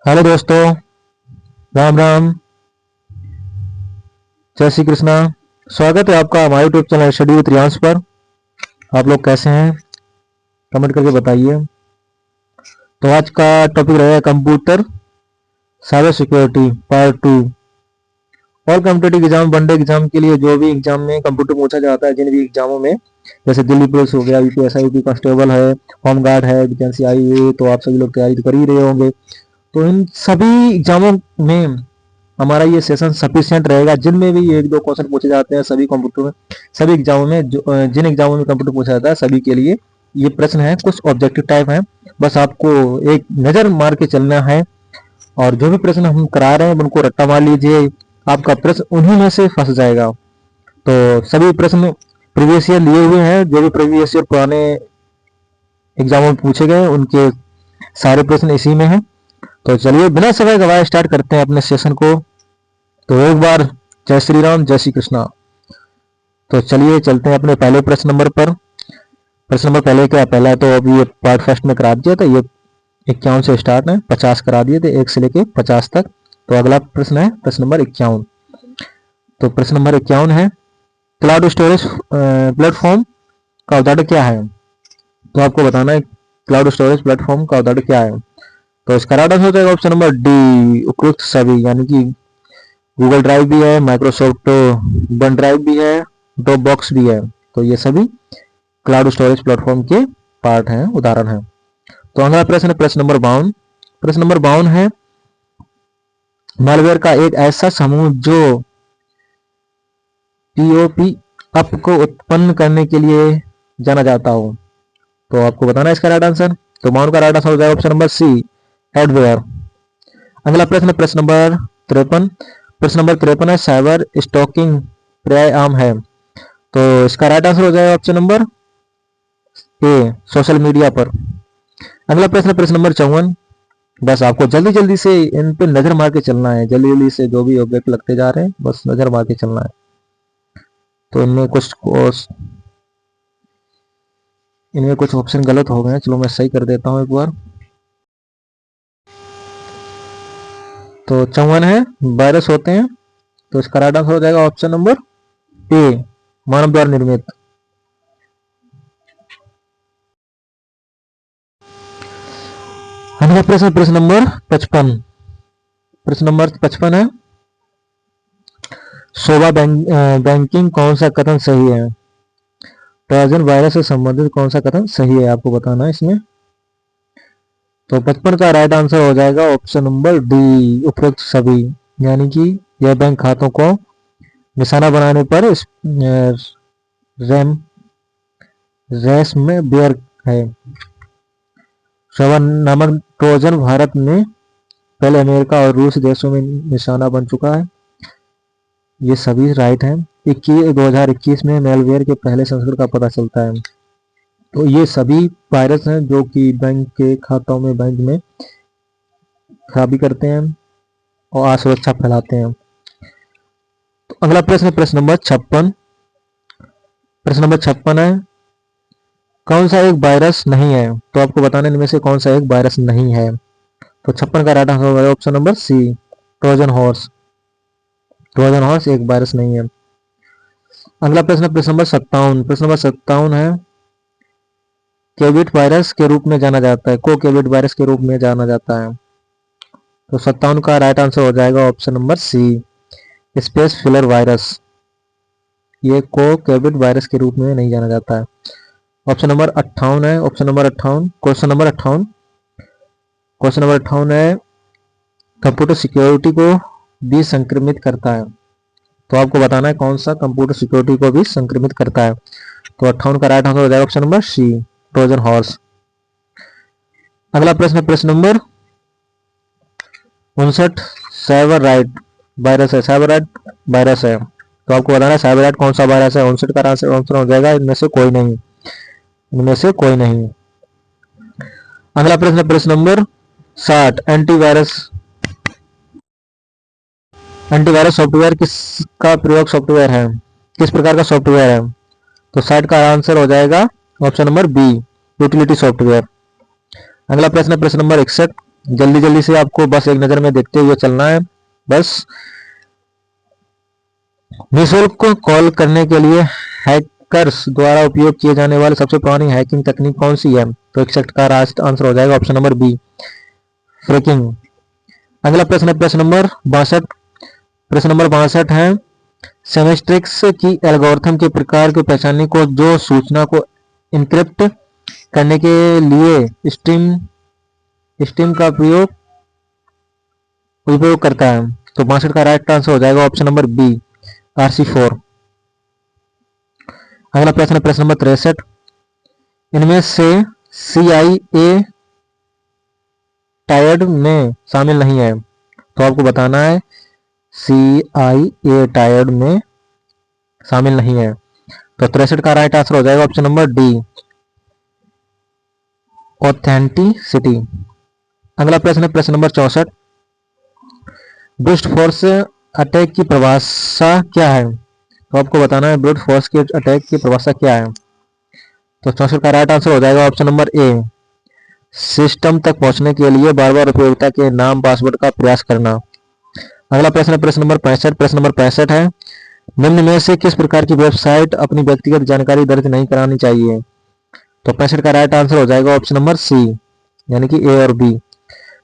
Hello दोस्तों। राम राम। जय श्री कृष्णा। स्वागत है आपका हमारे YouTube channel study with Riyansh पर। आप लोग कैसे हैं? कमेंट करके बताइए। तो आज का टॉपिक रहेगा कंप्यूटर साइबर सिक्योरिटी पार्ट 2। और कॉम्पिटेटिव एग्जाम, वनडे एग्जाम के लिए जो भी एग्जाम में कंप्यूटर पूछा जाता है, जिन भी एग्जामों में, जैसे दिल्ली पुलिस हो गया, यूपीएसआई, यूपी कांस्टेबल है, होम गार्ड है, वैकेंसी आई हुई है, तो आप सभी लोग तैयारी तो कर ही रहे होंगे। तो इन सभी एग्जामों में हमारा ये सेशन सफिशिएंट रहेगा, जिनमें भी एक दो क्वेश्चन पूछे जाते हैं सभी कंप्यूटर में, सभी एग्जामों में, जिन एग्जामों में कंप्यूटर पूछा जाता है सभी के लिए ये प्रश्न है। कुछ ऑब्जेक्टिव टाइप है, बस आपको एक नजर मार के चलना है। और जो भी प्रश्न हम करा रहे हैं उनको रट्टा मार लीजिए, आपका प्रश्न उन्हीं में से फंस जाएगा। तो सभी प्रश्न प्रीवियस ईयर लिए हुए हैं, जो भी प्रीवियस ईयर पुराने एग्जामों में पूछे गए उनके सारे प्रश्न इसी में हैं। तो चलिए बिना समय गवाए स्टार्ट करते हैं अपने सेशन को। तो एक बार जय श्री राम, जय श्री कृष्णा। तो चलिए चलते हैं अपने पहले प्रश्न नंबर पर। प्रश्न नंबर पहले क्या, पहला तो अभी ये पार्ट फर्स्ट में करा दिया था, ये 51 से स्टार्ट है, 50 करा दिए थे, 1 से लेके 50 तक। तो अगला प्रश्न है प्रश्न नंबर 51। तो प्रश्न नंबर 51 है, क्लाउड स्टोरेज प्लेटफॉर्म का उदाहरण क्या है? तो आपको बताना है क्लाउड स्टोरेज प्लेटफॉर्म का उदाहरण क्या है। तो इसका राइट आंसर हो जाएगा ऑप्शन नंबर डी, उपरोक्त सभी, यानी कि गूगल ड्राइव भी है, माइक्रोसॉफ्ट वन ड्राइव भी है, ड्रॉप बॉक्स भी है। तो ये सभी क्लाउड स्टोरेज प्लेटफॉर्म के पार्ट हैं, उदाहरण हैं। तो अगला प्रश्न है प्रश्न नंबर 52। प्रश्न नंबर 52 है, मालवेयर का एक ऐसा समूह जो पीओपी अप को उत्पन्न करने के लिए जाना जाता हो। तो आपको बताना है इसका राइट आंसर। तो 52 का राइट आंसर हो जाएगा ऑप्शन नंबर सी, एडवेयर। अगला प्रश्न प्रश्न नंबर 53। प्रश्न नंबर 53 है, साइबर स्टॉकिंग पर्याय आम है। तो इसका राइट आंसर हो जाएगा ऑप्शन नंबर ए, सोशल मीडिया पर। अगला प्रश्न प्रश्न नंबर 54। बस आपको जल्दी जल्दी से इन पे नजर मार के चलना है, जल्दी जल्दी से जो भी ऑब्जेक्ट लगते जा रहे हैं बस नजर मार के चलना है। तो इनमें कुछ ऑप्शन गलत हो गए हैं, चलो मैं सही कर देता हूँ एक बार। तो 54 है, वायरस होते हैं। तो इसका राइट आंसर हो जाएगा ऑप्शन नंबर ए, मानव द्वारा निर्मित। अगला प्रश्न प्रश्न नंबर 55। प्रश्न नंबर 55 है, शोभा बैंकिंग कौन सा कथन सही है? ट्रोजन वायरस से संबंधित कौन सा कथन सही है, आपको बताना है इसमें। तो 55 का राइट आंसर हो जाएगा ऑप्शन नंबर डी, उपरोक्त सभी, यानी कि यह बैंक खातों को निशाना बनाने पर रैम रेस में बेयर है। शोभा नामक ट्रोजन भारत में पहले अमेरिका और रूस देशों में निशाना बन चुका है। ये सभी राइट हैं। 2021 में मेलवेयर के पहले संस्करण का पता चलता है। तो ये सभी वायरस हैं जो कि बैंक के खातों में, बैंक में खराबी करते हैं और असुरक्षा फैलाते हैं। तो अगला प्रश्न प्रश्न नंबर 56। प्रश्न नंबर 56 है, कौन सा एक वायरस नहीं है? तो आपको बताना इनमें से कौन सा एक वायरस नहीं है। तो 56 का राइट आंसर होगा option number C, Trojan horse. Trojan horse एक वायरस नहीं है। अगला प्रश्न प्रश्न नंबर 57। प्रश्न नंबर 57 है, केविट वायरस के रूप में जाना जाता है, को केविट वायरस के रूप में जाना जाता है। तो 57 का राइट आंसर हो जाएगा option number C, space filler virus. ये को केविट वायरस के रूप में नहीं जाना जाता है। ऑप्शन नंबर 58 है, option number 58, question number 58। Question number 58 है, कंप्यूटर सिक्योरिटी को भी संक्रमित करता है। तो आपको बताना है कौन सा कंप्यूटर सिक्योरिटी को भी संक्रमित करता है। तो 58 का राइट आंसर हो जाएगा option number C, Trojan horse. अगला प्रश्न प्रश्न नंबर 59, साइबर राइट वायरस है, साइबर राइट वायरस है। तो आपको बताना है साइबर राइट कौन सा वायरस है। 59 का आंसर हो जाएगा इनमें से कोई नहीं, इनमें से कोई नहीं। अगला प्रश्न प्रश्न नंबर 60, एंटीवायरस। एंटीवायरस सॉफ्टवेयर किसका प्रयोग सॉफ्टवेयर है, किस प्रकार का सॉफ्टवेयर है? तो 60 का आंसर हो जाएगा option number B, utility software. अगला प्रश्न प्रश्न नंबर 61। जल्दी जल्दी से आपको बस एक नज़र में देखते हुए चलना है। बस निःशुल्क कॉल करने के लिए हैकर्स द्वारा उपयोग किए जाने वाली सबसे पुरानी हैकिंग तकनीक कौन सी है? तो 61 का राइट आंसर हो जाएगा ऑप्शन नंबर बी, फ्रैकिंग। अगला प्रश्न है प्रश्न नंबर 62। प्रश्न नंबर 62 है, सेमेस्ट्रिक्स की एल्गोरिथम के प्रकार को पहचानने को जो सूचना को इनक्रिप्ट करने के लिए स्ट्रीम का उपयोग करता है। तो 62 का राइट आंसर हो जाएगा ऑप्शन नंबर बी, RC4। अगला प्रश्न है प्रश्न नंबर 63। इनमें से CIA टायर्ड में शामिल नहीं है। तो आपको बताना है CIA टायर्ड में शामिल नहीं है। तो 63 का राइट आंसर हो जाएगा ऑप्शन नंबर डी, ऑथेंटिसिटी। अगला प्रश्न है प्रश्न नंबर 64। ब्रूट फोर्स अटैक की परिभाषा क्या है? तो आपको बताना है ब्रूट फोर्स के अटैक की परिभाषा क्या है। तो 64 का राइट आंसर हो जाएगा ऑप्शन नंबर ए, सिस्टम तक पहुंचने के लिए बार बार उपयोगिता के नाम पासवर्ड का प्रयास करना। अगला प्रश्न है प्रश्न नंबर 65। प्रश्न नंबर 65 है, निम्न में से किस प्रकार की वेबसाइट अपनी व्यक्तिगत जानकारी दर्ज नहीं करानी चाहिए? तो 65 का राइट आंसर हो जाएगा ऑप्शन नंबर सी, यानी कि ए और बी।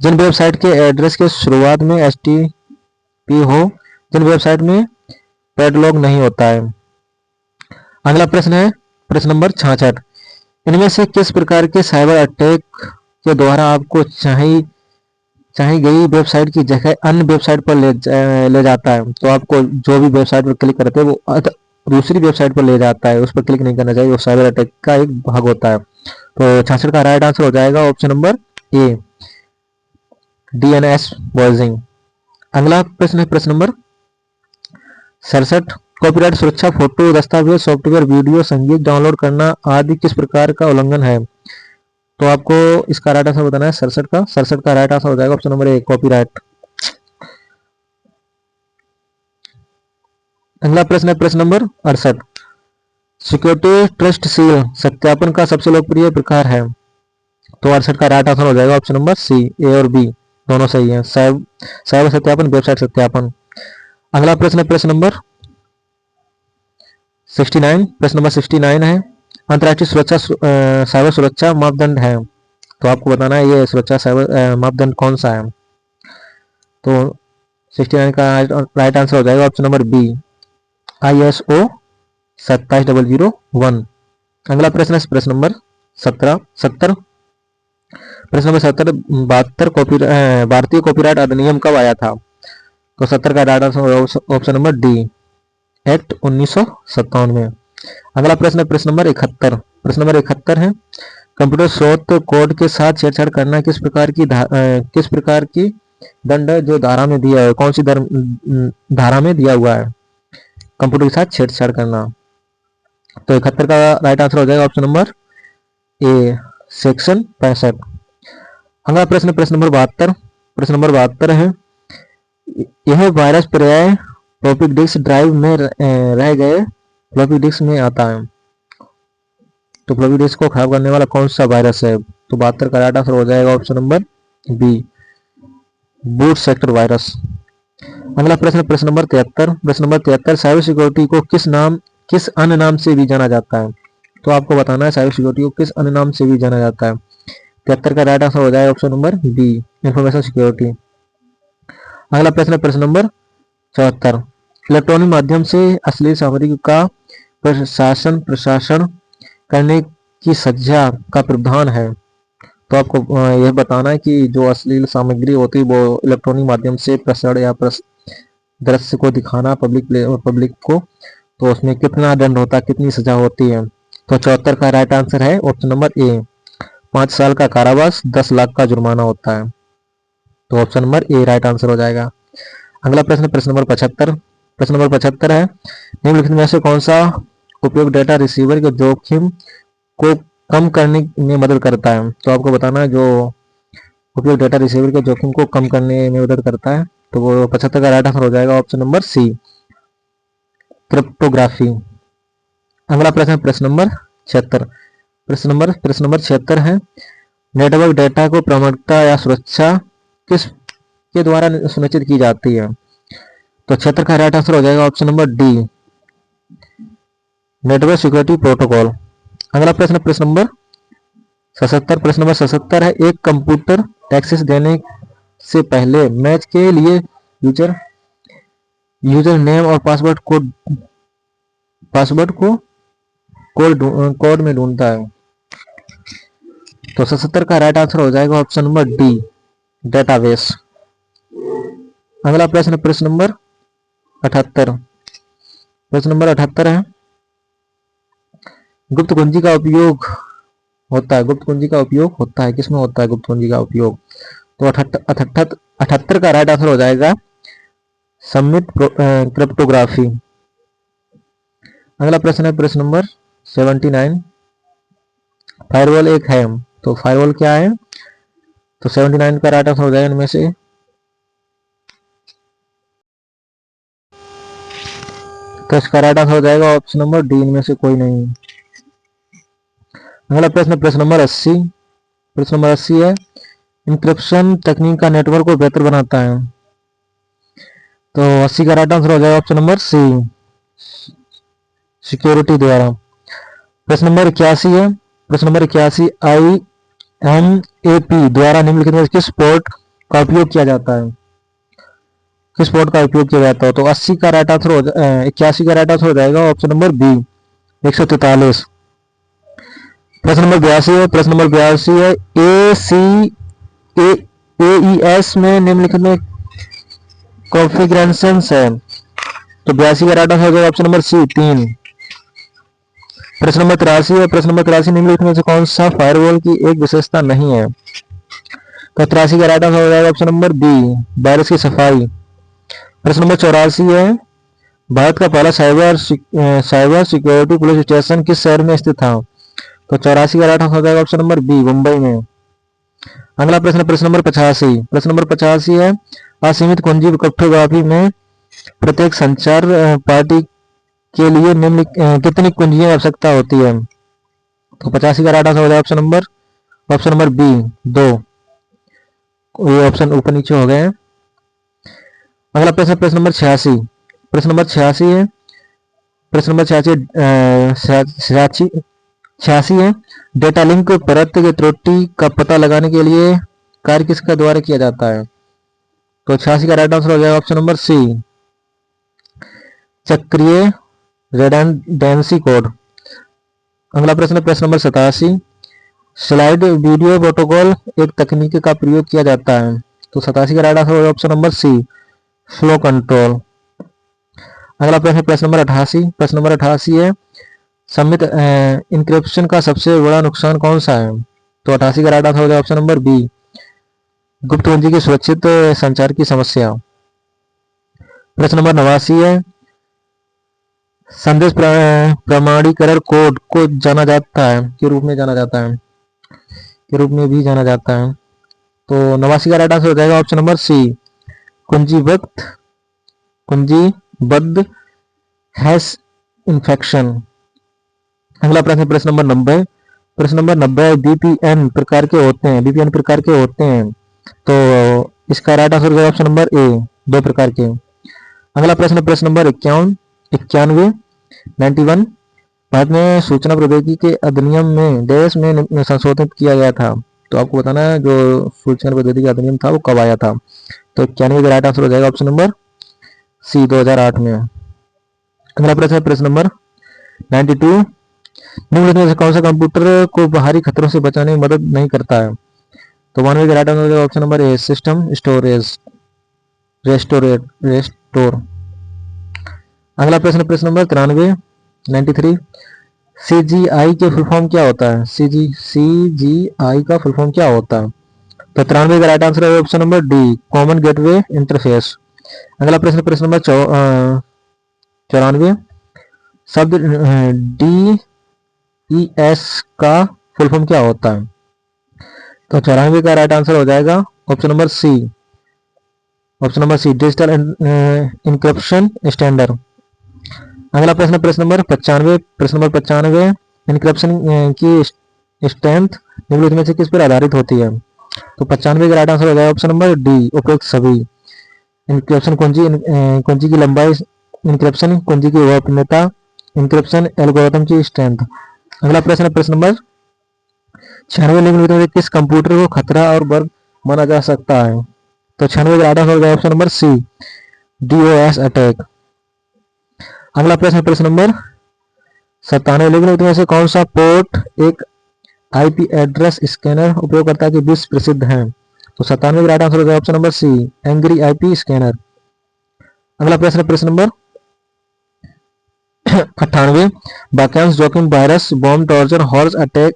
जिन वेबसाइट के एड्रेस के शुरुआत में HTTP हो, जिन वेबसाइट में पैडलॉग नहीं होता है। अगला प्रश्न है प्रश्न नंबर 66। इनमें से किस प्रकार के साइबर अटैक के द्वारा आपको चाही गई वेबसाइट की जगह अन्य वेबसाइट पर ले जाता है? तो आपको जो भी वेबसाइट पर क्लिक करते हैं वो दूसरी वेबसाइट पर ले जाता है, उस पर क्लिक नहीं करना चाहिए, वो साइबर अटैक का एक भाग होता है। तो 66 का राइट आंसर हो जाएगा ऑप्शन नंबर ए, DNS ब्राउजिंग। अगला प्रश्न है प्रश्न नंबर 67। कॉपीराइट सुरक्षा फोटो, दस्तावेज, सॉफ्टवेयर, वीडियो, संगीत डाउनलोड करना आदि किस प्रकार का उल्लंघन है? तो आपको इसका राइट आंसर बताना है 67 का राइट आंसर हो जाएगा ऑप्शन नंबर ए, कॉपीराइट। अगला प्रश्न है प्रश्न नंबर 68। सिक्योरिटी ट्रस्ट सील सत्यापन का सबसे लोकप्रिय प्रकार है। तो 68 का राइट आंसर हो जाएगा ऑप्शन नंबर सी, ए और बी दोनों सही है, साइबर सत्यापन, वेबसाइट सत्यापन। अगला प्रश्न है प्रश्न नंबर 69। प्रश्न नंबर 69 है, अंतर्राष्ट्रीय सुरक्षा साइबर सुरक्षा मापदंड है। तो आपको बताना है ये सुरक्षा साइबर मापदंड कौन सा है। तो 69 का राइट आंसर हो जाएगा ऑप्शन नंबर बी, ISO 27001। अगला प्रश्न है प्रश्न नंबर 70। प्रश्न नंबर 72 भारतीय कॉपीराइट अधिनियम कब आया था? तो 70 का right answer option number D, act 1957 में। अगला प्रश्न है प्रश्न नंबर 71। प्रश्न नंबर 71 है, कंप्यूटर स्रोत कोड के साथ छेड़छाड़ करना किस प्रकार की दंड है जो धारा में दिया है? कौन सी धारा में दिया हुआ है कंप्यूटर के साथ छेड़छाड़ करना? तो 71 का राइट आंसर हो जाएगा ऑप्शन नंबर ए, सेक्शन 65। अगला प्रश्न प्रश्न नंबर 72। प्रश्न नंबर 72 है, यह वायरस पर्याय फ्लॉपी डिस्क ड्राइव में रह गए फ्लॉपी डिस्क में आता है। तो फ्लॉपी डिस्क को खराब करने वाला कौन सा वायरस है? तो 72 का राइट आंसर हो जाएगा option number B, boot sector virus. अगला प्रश्न प्रश्न नंबर 73। प्रश्न नंबर 73, साइबर सिक्योरिटी को किस अन्य नाम से भी जाना जाता है? तो आपको बताना है साइबर सिक्योरिटी को किस अन्य नाम से भी जाना जाता है। 73 का राइट आंसर हो जाएगा option number B, information security. अगला प्रश्न प्रश्न नंबर 74, इलेक्ट्रॉनिक माध्यम से अश्लील सामग्री का प्रशासन करने की सजा का प्रावधान है। तो आपको यह बताना है कि जो अश्लील सामग्री होती है वो इलेक्ट्रॉनिक माध्यम से प्रसारण या दृश्य को दिखाना पब्लिक को, तो उसमें कितना दंड होता है, कितनी सजा होती है? तो 74 का राइट आंसर है ऑप्शन नंबर ए, 5 साल का कारावास, 10 लाख का जुर्माना होता है। तो ऑप्शन नंबर ए राइट आंसर हो जाएगा। अगला प्रश्न प्रश्न नंबर 75। प्रश्न नंबर 75 है, निम्नलिखित में से कौन सा उपयोग डेटा रिसीवर के जोखिम को कम करने में मदद करता है? तो आपको बताना है जो उपयोग डेटा रिसीवर के जोखिम को कम करने में मदद करता है। तो वो 75 का राइट आंसर हो जाएगा ऑप्शन नंबर सी, क्रिप्टोग्राफी। अगला प्रश्न प्रश्न नंबर 76। प्रश्न नंबर 76 है, नेटवर्क डेटा को प्रामाणिकता या सुरक्षा किस के द्वारा सुनिश्चित की जाती है? तो क्षेत्र का राइट आंसर हो जाएगा option number D, network security protocol. अगला प्रश्न, प्रश्न नंबर 77। प्रश्न नंबर 77 है, एक कंप्यूटर एक्सेस देने से पहले मैच के लिए यूजर यूजर नेम और पासवर्ड को कोड में ढूंढता है। तो 77 का राइट आंसर हो जाएगा ऑप्शन नंबर डी, डेटाबेस। अगला प्रश्न, प्रश्न नंबर 78। प्रश्न नंबर 78 है, गुप्त कुंजी का उपयोग होता है, गुप्त कुंजी का उपयोग होता है, किसमें होता है गुप्त कुंजी का उपयोग? तो 78 का राइट आंसर हो जाएगा सबमिट क्रिप्टोग्राफी। अगला प्रश्न है प्रश्न नंबर 79। फायरवॉल एक है, तो फायरवॉल क्या है? तो 79 का राइट आंसर हो जाएगा इनमें से तो इसका राइट आंसर हो जाएगा ऑप्शन नंबर डी, इनमें से कोई नहीं। अगला प्रश्न, प्रश्न नंबर 80। प्रश्न नंबर 80 है, इंक्रिप्शन तकनीक का नेटवर्क को बेहतर बनाता है। तो 80 का राइट आंसर हो जाएगा ऑप्शन नंबर सी, सिक्योरिटी द्वारा। प्रश्न नंबर 81 है, प्रश्न नंबर 81, IMAP द्वारा निम्नलिखित में किस पोर्ट का उपयोग किया जाता है? किस पोर्ट का उपयोग किया जाता है? तो 81 का राइट आंसर हो जाएगा ऑप्शन नंबर बी, 143। प्रश्न नंबर 82 है, प्रश्न नंबर 82 है, AES में निम्नलिखित में कॉन्फ़िगरेशंस है। तो 82 का राइट आंसर हो जाएगा ऑप्शन नंबर सी, 3। प्रश्न नंबर 83 है, प्रश्न नंबर 83 निम्नलिखित में से कौन सा फायरवॉल की एक विशेषता नहीं है? तो 83 का राइट आंसर हो जाएगा ऑप्शन नंबर बी, वायरस की सफाई। प्रश्न नंबर 84 है, भारत का पहला साइबर सिक्योरिटी पुलिस स्टेशन किस शहर में स्थित था? तो 84 का राइट आंसर हो जाएगा ऑप्शन नंबर बी, मुंबई में। अगला प्रश्न, प्रश्न नंबर 85। प्रश्न नंबर 85 है, असीमित कुंजी क्रिप्टोग्राफी में प्रत्येक संचार पार्टी के लिए निम्न कितनी कुंजियों की आवश्यकता होती है? तो 85 का राइट आंसर हो जाएगा ऑप्शन नंबर बी, 2। ये ऑप्शन ऊपर नीचे हो गए हैं। अगला प्रश्न, प्रश्न नंबर 86। प्रश्न नंबर 86 है, प्रश्न नंबर 86 है, डेटा लिंक परत की त्रुटि का पता लगाने के लिए कार्य किसका द्वारा किया जाता है? तो 86 का राइट आंसर हो जाएगा ऑप्शन नंबर सी, चक्रीय रिडंडेंसी कोड। अगला प्रश्न, प्रश्न नंबर 87। स्लाइड वीडियो प्रोटोकॉल एक तकनीक का प्रयोग किया जाता है। तो 87 का राइट आंसर होगा option number C, flow control. अगला प्रश्न, प्रश्न नंबर 88। प्रश्न नंबर 88 है, समित इंक्रिप्शन का सबसे बड़ा नुकसान कौन सा है? तो 88 का राइट आंसर होगा ऑप्शन नंबर बी, गुप्त कुंजी की सुरक्षित संचार की समस्या। प्रश्न नंबर 89 है, संदेश प्रमाणीकरण कोड को जाना जाता है के रूप में भी जाना जाता है। तो 89 का राइट आंसर हो जाएगा ऑप्शन नंबर सी, कुंजीबद्ध हैश इन्फेक्शन। अगला प्रश्न, प्रश्न नंबर 90। प्रश्न नंबर 90 बीपीएन प्रकार के होते हैं। तो इसका राइट आंसर होगा ऑप्शन नंबर ए, 2 प्रकार के। अगला प्रश्न, प्रश्न नंबर 91। भारत में सूचना प्रौद्योगिकी के अधिनियम में देश में संशोधित किया गया था। तो आपको बताना है जो सूचना प्रौद्योगिकी अधिनियम था वो कब आया था। तो 91 का राइट आंसर हो जाएगा ऑप्शन नंबर सी, 2008 में। अगला प्रश्न, प्रश्न नंबर 92। निम्नलिखित में से कौन सा कंप्यूटर को बाहरी खतरों से बचाने में मदद नहीं करता है? तो 92 का राइट आंसर हो जाएगा option number A, system storage restore. अगला प्रश्न, प्रश्न नंबर 93। CGI के फुल फॉर्म क्या होता है? CGI का फुल फॉर्म क्या होता है? तो 93 का राइट आंसर है option number D, common gateway interface. अगला प्रश्न, प्रश्न नंबर 94। शब्द DES का फुल फॉर्म क्या होता है? तो 94 का राइट आंसर हो जाएगा option number C, digital encryption standard. अगला प्रश्न, प्रश्न नंबर 95। प्रश्न नंबर 95, इनक्रिप्शन की स्ट्रेंथ निम्नलिखित में से किस पर आधारित होती है? तो 95 का राइट आंसर हो जाएगा ऑप्शन नंबर डी, उपयुक्त सभी। इंक्रिप्शन कुंजी की लंबाई, इंक्रिप्शन कुंजी की गोपनीयता, इंक्रिप्शन एल्गोरिथम की स्ट्रेंथ। अगला प्रश्न है प्रश्न नंबर 96 निम्नलिखित में से किस कंप्यूटर को खतरा और बग माना जा सकता है? तो 96 का राइट आंसर हो जाएगा option number C, DOS attack. अगला प्रश्न है प्रश्न नंबर 97 निम्नलिखित में से कौन सा पोर्ट एक आईपी एड्रेस स्कैनर उपयोगकर्ता के बीच प्रसिद्ध है? तो 97 का राइट आंसर हो जाएगा option number C, angry IP scanner. अगला प्रश्न प्रश्न नंबर 98 वाक्यांश जोखिम virus bomb torture horse attack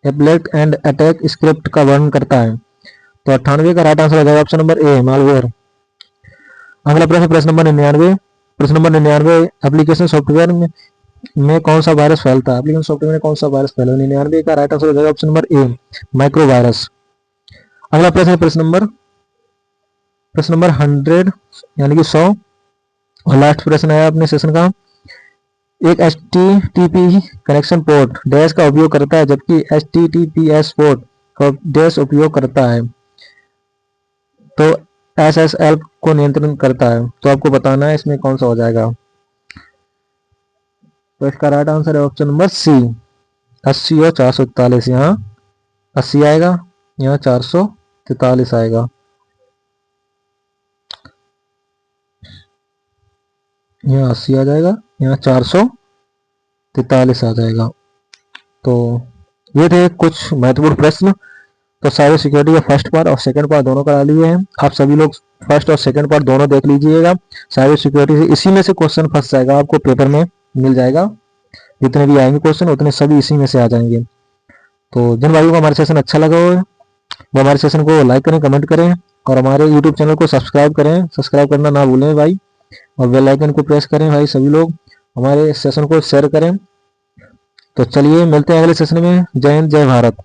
applet and attack script का वर्णन करता है? तो 98 का राइट आंसर हो जाएगा ऑप्शन नंबर ए, मालवेयर। अगला प्रश्न प्रश्न नंबर 99 प्रश्न नंबर 99 एप्लीकेशन सॉफ्टवेयर में कौन सा वायरस फैलता है? एप्लीकेशन सॉफ्टवेयर में कौन सा वायरस फैला? 99 का राइट आंसर हो जाएगा ऑप्शन नंबर ए, माइक्रो वायरस। अगला प्रश्न प्रश्न नंबर 100 यानी कि 100 और लास्ट प्रश्न है अपने सेशन का। एक HTTP कनेक्शन पोर्ट डैश का उपयोग करता है जबकि HTTPS पोर्ट का डैश उपयोग करता है, तो SSL को नियंत्रण करता है। तो आपको बताना है इसमें कौन सा हो जाएगा। तो इसका राइट आंसर है ऑप्शन नंबर सी, 80 और 443। यहाँ 80 आएगा, यहाँ 443 आएगा, यहाँ 80 आ जाएगा, यहाँ 443 आ जाएगा। तो ये थे कुछ महत्वपूर्ण प्रश्न। तो साइबर सिक्योरिटी का फर्स्ट पार्ट और सेकंड पार्ट दोनों करा लिए हैं। आप सभी लोग फर्स्ट और सेकंड पार्ट दोनों देख लीजिएगा। साइबर सिक्योरिटी से इसी में से क्वेश्चन फंस जाएगा, आपको पेपर में मिल जाएगा। जितने भी आएंगे क्वेश्चन उतने सभी इसी में से आ जाएंगे। तो जिन भाइयों को हमारा सेशन अच्छा लगा हो वो हमारे सेशन को लाइक करें, कमेंट करें और हमारे यूट्यूब चैनल को सब्सक्राइब करें। सब्सक्राइब करना ना भूलें भाई, और बेल आइकन को प्रेस करें भाई। सभी लोग हमारे सेशन को शेयर करें। तो चलिए मिलते हैं अगले सेशन में। जय हिंद, जय भारत।